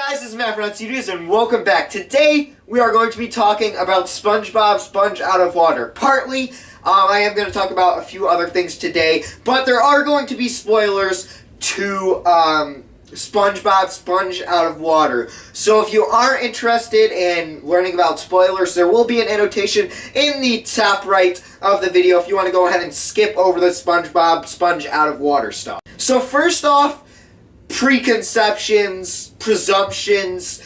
guys, this is MrNoDStudios and welcome back. Today we are going to be talking about Spongebob Sponge Out of Water. Partly, I am going to talk about a few other things today, but there are going to be spoilers to Spongebob Sponge Out of Water. So if you are interested in learning about spoilers, there will be an annotation in the top right of the video if you want to go ahead and skip over the Spongebob Sponge Out of Water stuff. So first off, preconceptions, presumptions,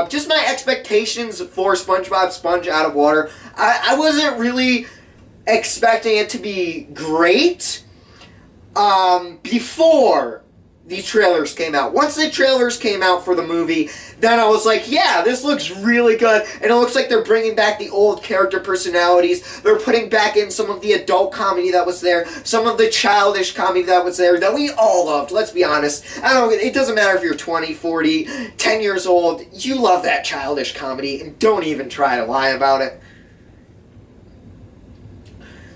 just my expectations for Spongebob Sponge Out of Water. I wasn't really expecting it to be great before the trailers came out. Once the trailers came out for the movie, then I was like, yeah, this looks really good, and it looks like they're bringing back the old character personalities. They're putting back in some of the adult comedy that was there, some of the childish comedy that was there, that we all loved, let's be honest. It doesn't matter if you're 20, 40, 10 years old, you love that childish comedy, and don't even try to lie about it.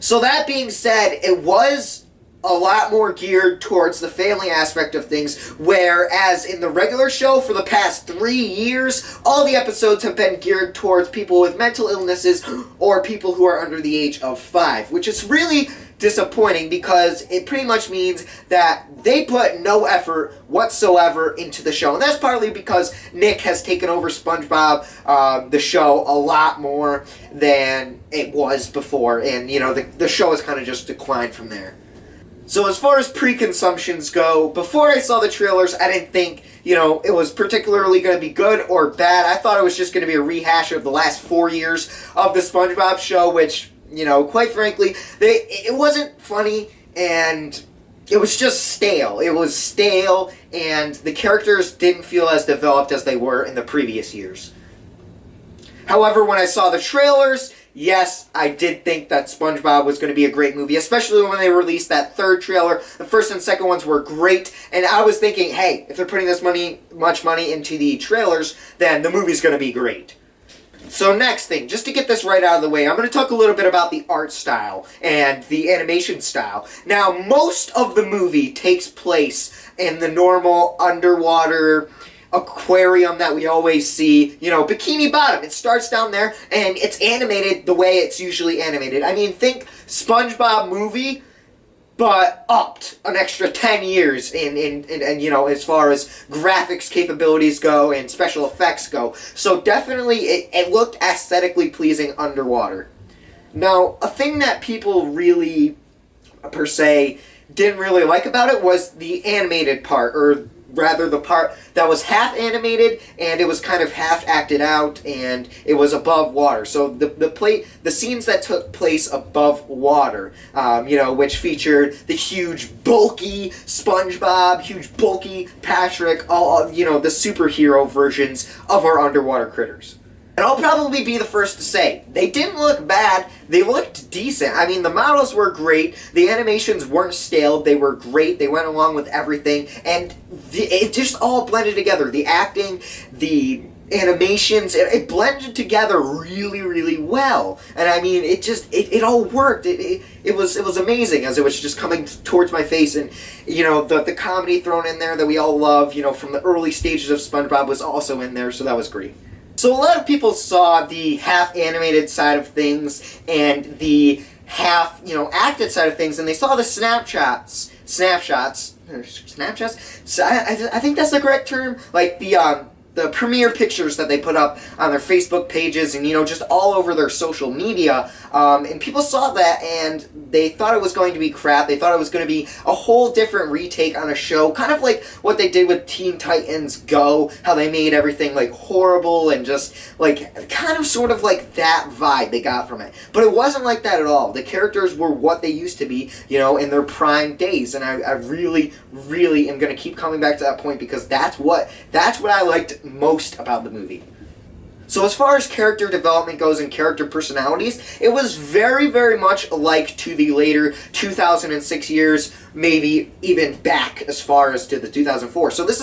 So that being said, it was a lot more geared towards the family aspect of things, whereas in the regular show for the past 3 years, all the episodes have been geared towards people with mental illnesses or people who are under the age of 5, which is really disappointing because it pretty much means that they put no effort whatsoever into the show. And that's partly because Nick has taken over SpongeBob, the show, a lot more than it was before, and, you know, the show has kind of just declined from there. So as far as pre-consumptions go, before I saw the trailers, I didn't think, you know, it was particularly going to be good or bad. I thought it was just going to be a rehash of the last 4 years of the SpongeBob show, which, you know, quite frankly, it wasn't funny, and it was just stale. It was stale, and the characters didn't feel as developed as they were in the previous years. However, when I saw the trailers, yes, I did think that SpongeBob was going to be a great movie, especially when they released that third trailer. The first and second ones were great, and I was thinking, hey, if they're putting this much money into the trailers, then the movie's going to be great. So next thing, just to get this right out of the way, I'm going to talk a little bit about the art style and the animation style. Now, most of the movie takes place in the normal underwater aquarium that we always see, you know, Bikini Bottom. It starts down there, and it's animated the way it's usually animated. I mean, think SpongeBob movie, but upped an extra 10 years in you know, as far as graphics capabilities go and special effects go. So definitely, it looked aesthetically pleasing underwater. Now, a thing that people really, per se, didn't really like about it was the animated part, or rather the part that was half animated and it was kind of half acted out and it was above water. So the scenes that took place above water, you know, which featured the huge bulky SpongeBob, huge bulky Patrick, all, you know, the superhero versions of our underwater critters. And I'll probably be the first to say, they didn't look bad, they looked decent. I mean, the models were great, the animations weren't stale, they were great, they went along with everything, and it just all blended together. The acting, the animations, it blended together really, really well. And I mean, it all worked. It was amazing as it was just coming towards my face, and, you know, the comedy thrown in there that we all love, you know, from the early stages of SpongeBob was also in there, so that was great. So a lot of people saw the half-animated side of things and the half, you know, acted side of things, and they saw the snapshots. So I think that's the correct term. Like the premiere pictures that they put up on their Facebook pages and, you know, just all over their social media. And people saw that and they thought it was going to be crap. They thought it was going to be a whole different retake on a show, kind of like what they did with Teen Titans Go, how they made everything, like, horrible and just, like, kind of sort of like that vibe they got from it. But it wasn't like that at all. The characters were what they used to be, you know, in their prime days. And I really, really am going to keep coming back to that point because that's what I liked most about the movie. So as far as character development goes and character personalities, it was very, very much like to the later 2006 years, maybe even back as far as to the 2004. So this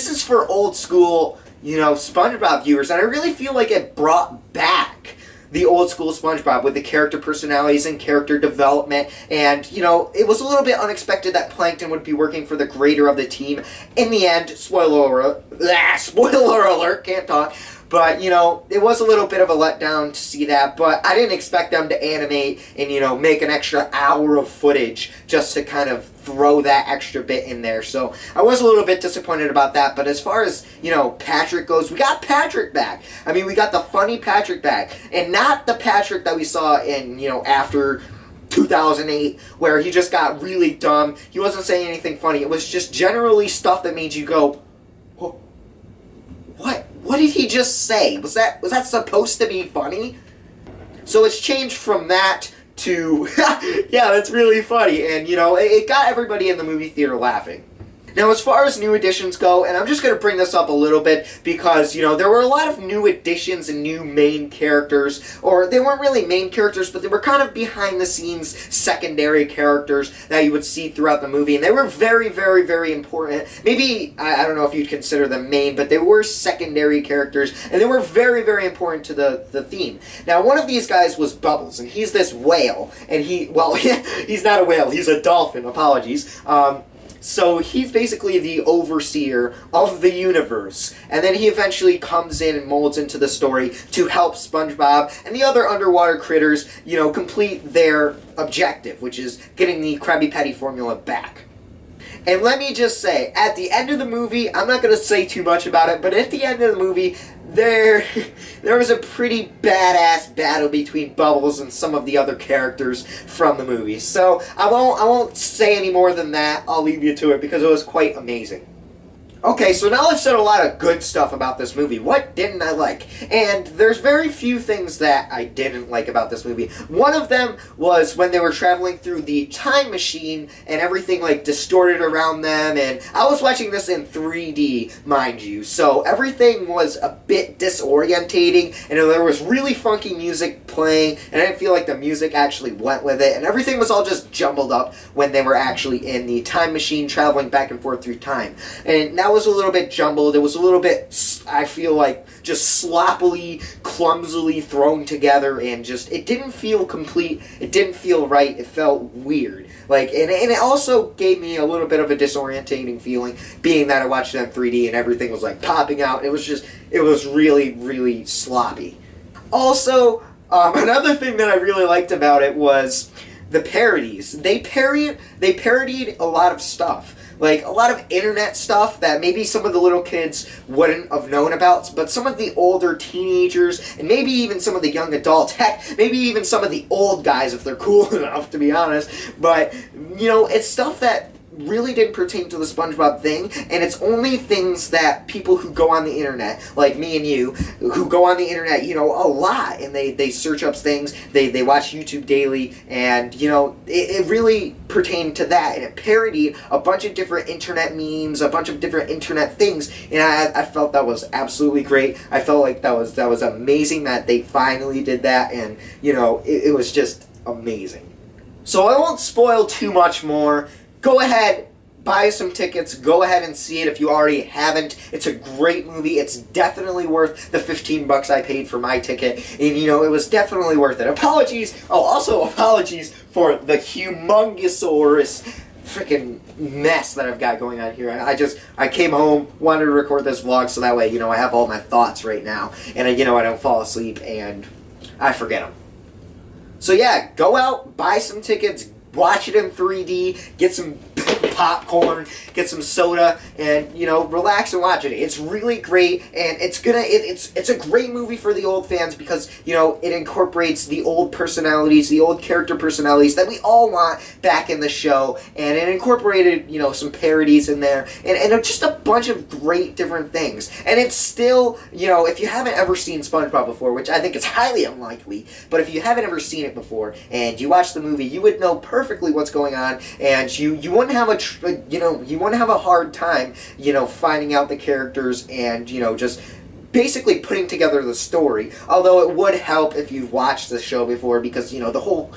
is for old school, you know, SpongeBob viewers, and I really feel like it brought back the old school SpongeBob with the character personalities and character development. And, you know, it was a little bit unexpected that Plankton would be working for the greater of the team. In the end, spoiler alert, can't talk. But, you know, it was a little bit of a letdown to see that, but I didn't expect them to animate and, you know, make an extra hour of footage just to kind of throw that extra bit in there. So I was a little bit disappointed about that, but as far as, you know, Patrick goes, we got Patrick back. I mean, we got the funny Patrick back, and not the Patrick that we saw in, you know, after 2008, where he just got really dumb. He wasn't saying anything funny. It was just generally stuff that made you go, oh, what did he just say? Was that supposed to be funny? So it's changed from that to, yeah, that's really funny. And, you know, it got everybody in the movie theater laughing. Now, as far as new additions go, and I'm just going to bring this up a little bit because, you know, there were a lot of new additions and new main characters, or they weren't really main characters, but they were kind of behind-the-scenes secondary characters that you would see throughout the movie, and they were very, very, very important. Maybe, I don't know if you'd consider them main, but they were secondary characters, and they were very, very important to the theme. Now, one of these guys was Bubbles, and he's this whale, and well, he's not a whale, he's a dolphin, apologies. So he's basically the overseer of the universe, and then he eventually comes in and molds into the story to help SpongeBob and the other underwater critters, you know, complete their objective, which is getting the Krabby Patty formula back. And let me just say, at the end of the movie, I'm not going to say too much about it, but at the end of the movie, there was a pretty badass battle between Bubbles and some of the other characters from the movie. So I won't say any more than that. I'll leave you to it because it was quite amazing. Okay, so now I've said a lot of good stuff about this movie. What didn't I like? And there's very few things that I didn't like about this movie. One of them was when they were traveling through the time machine and everything like distorted around them, and I was watching this in 3D, mind you, so everything was a bit disorientating, and there was really funky music playing, and I didn't feel like the music actually went with it, and everything was all just jumbled up when they were actually in the time machine traveling back and forth through time. And now was a little bit jumbled. It was a little bit, I feel like, just sloppily, clumsily thrown together, and just, it didn't feel complete. It didn't feel right. It felt weird. Like, and it also gave me a little bit of a disorientating feeling, being that I watched it in 3D and everything was like popping out. It was really, really sloppy. Also, another thing that I really liked about it was the parodies. They parodied a lot of stuff. Like, a lot of internet stuff that maybe some of the little kids wouldn't have known about, but some of the older teenagers, and maybe even some of the young adults, heck, maybe even some of the old guys if they're cool enough, to be honest, but, you know, it's stuff that really didn't pertain to the SpongeBob thing, and it's only things that people who go on the internet, like me and you, who go on the internet, you know, a lot, and they search up things, they watch YouTube daily, and, you know, it really pertained to that, and it parodied a bunch of different internet memes, a bunch of different internet things, and I felt that was absolutely great. I felt like that was amazing that they finally did that, and, you know, it was just amazing. So I won't spoil too much more. Go ahead, buy some tickets, go ahead and see it if you already haven't. It's a great movie. It's definitely worth the $15 I paid for my ticket. And, you know, it was definitely worth it. Also apologies for the humongosaurus freaking mess that I've got going on here. I came home, wanted to record this vlog so that way, you know, I have all my thoughts right now. And, you know, I don't fall asleep and I forget them. So yeah, go out, buy some tickets, watch it in 3D, get some popcorn, get some soda, and, you know, relax and watch it. It's really great, and it's a great movie for the old fans because, you know, it incorporates the old personalities, the old character personalities that we all want back in the show, and it incorporated, you know, some parodies in there, and just a bunch of great different things. And it's still, you know, if you haven't ever seen SpongeBob before, which I think is highly unlikely, but if you haven't ever seen it before, and you watch the movie, you would know perfectly what's going on, and you wouldn't have you wouldn't have a hard time, you know, finding out the characters and, you know, just basically putting together the story. Although it would help if you've watched the show before because, you know, the whole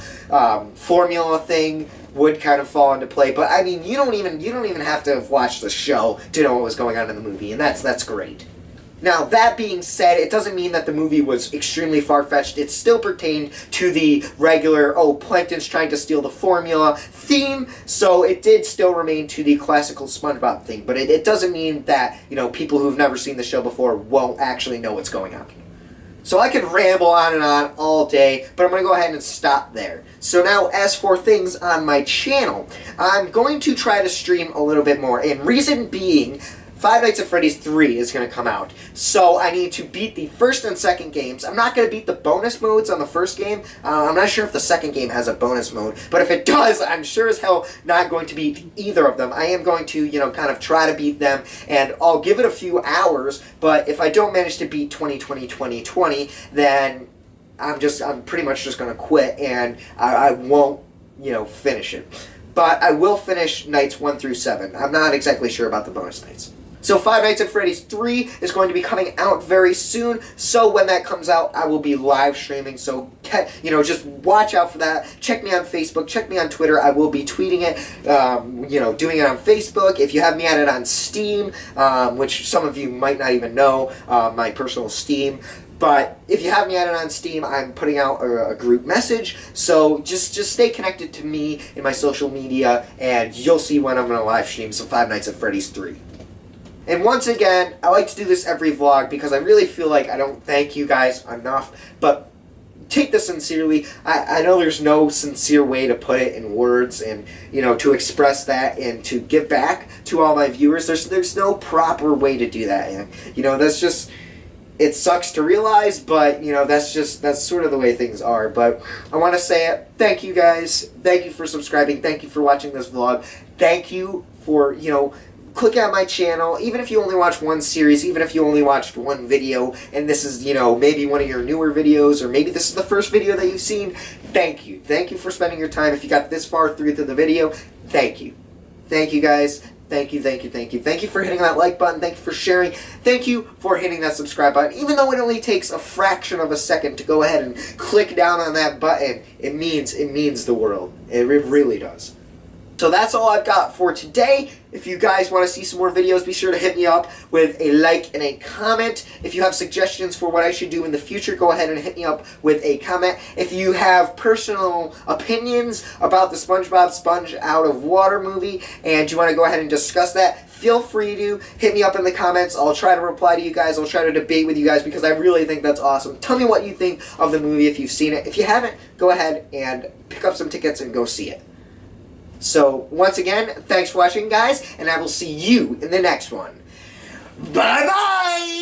formula thing would kind of fall into play. But I mean, you don't even have to have watched the show to know what was going on in the movie, and that's great. Now, that being said, it doesn't mean that the movie was extremely far-fetched. It still pertained to the regular, oh, Plankton's trying to steal the formula theme, so it did still remain to the classical SpongeBob thing. But it doesn't mean that, you know, people who've never seen the show before won't actually know what's going on. So I could ramble on and on all day, but I'm going to go ahead and stop there. So now, as for things on my channel, I'm going to try to stream a little bit more, and reason being, Five Nights at Freddy's 3 is going to come out. So I need to beat the first and second games. I'm not going to beat the bonus modes on the first game. I'm not sure if the second game has a bonus mode. But if it does, I'm sure as hell not going to beat either of them. I am going to, you know, kind of try to beat them. And I'll give it a few hours. But if I don't manage to beat 2020, then I'm pretty much just going to quit. And I won't, you know, finish it. But I will finish nights 1 through 7. I'm not exactly sure about the bonus nights. So Five Nights at Freddy's 3 is going to be coming out very soon, so when that comes out, I will be live streaming, so, you know, just watch out for that. Check me on Facebook, check me on Twitter, I will be tweeting it, you know, doing it on Facebook. If you have me added on Steam, which some of you might not even know, my personal Steam, but if you have me added on Steam, I'm putting out a group message, so just stay connected to me in my social media, and you'll see when I'm going to live stream some Five Nights at Freddy's 3. And once again, I like to do this every vlog because I really feel like I don't thank you guys enough, but take this sincerely. I know there's no sincere way to put it in words and, you know, to express that and to give back to all my viewers. There's no proper way to do that, and, you know, that's just, it sucks to realize, but, you know, that's sort of the way things are. But I want to say it. Thank you guys. Thank you for subscribing. Thank you for watching this vlog. Thank you for, you know, click on my channel, even if you only watch one series, even if you only watched one video, and this is, you know, maybe one of your newer videos, or maybe this is the first video that you've seen, thank you. Thank you for spending your time. If you got this far through to the video, thank you. Thank you, guys. Thank you, thank you, thank you. Thank you for hitting that like button. Thank you for sharing. Thank you for hitting that subscribe button. Even though it only takes a fraction of a second to go ahead and click down on that button, it means the world. It really does. So that's all I've got for today. If you guys want to see some more videos, be sure to hit me up with a like and a comment. If you have suggestions for what I should do in the future, go ahead and hit me up with a comment. If you have personal opinions about the SpongeBob Sponge Out of Water movie and you want to go ahead and discuss that, feel free to hit me up in the comments. I'll try to reply to you guys. I'll try to debate with you guys because I really think that's awesome. Tell me what you think of the movie if you've seen it. If you haven't, go ahead and pick up some tickets and go see it. So, once again, thanks for watching, guys, and I will see you in the next one. Bye-bye!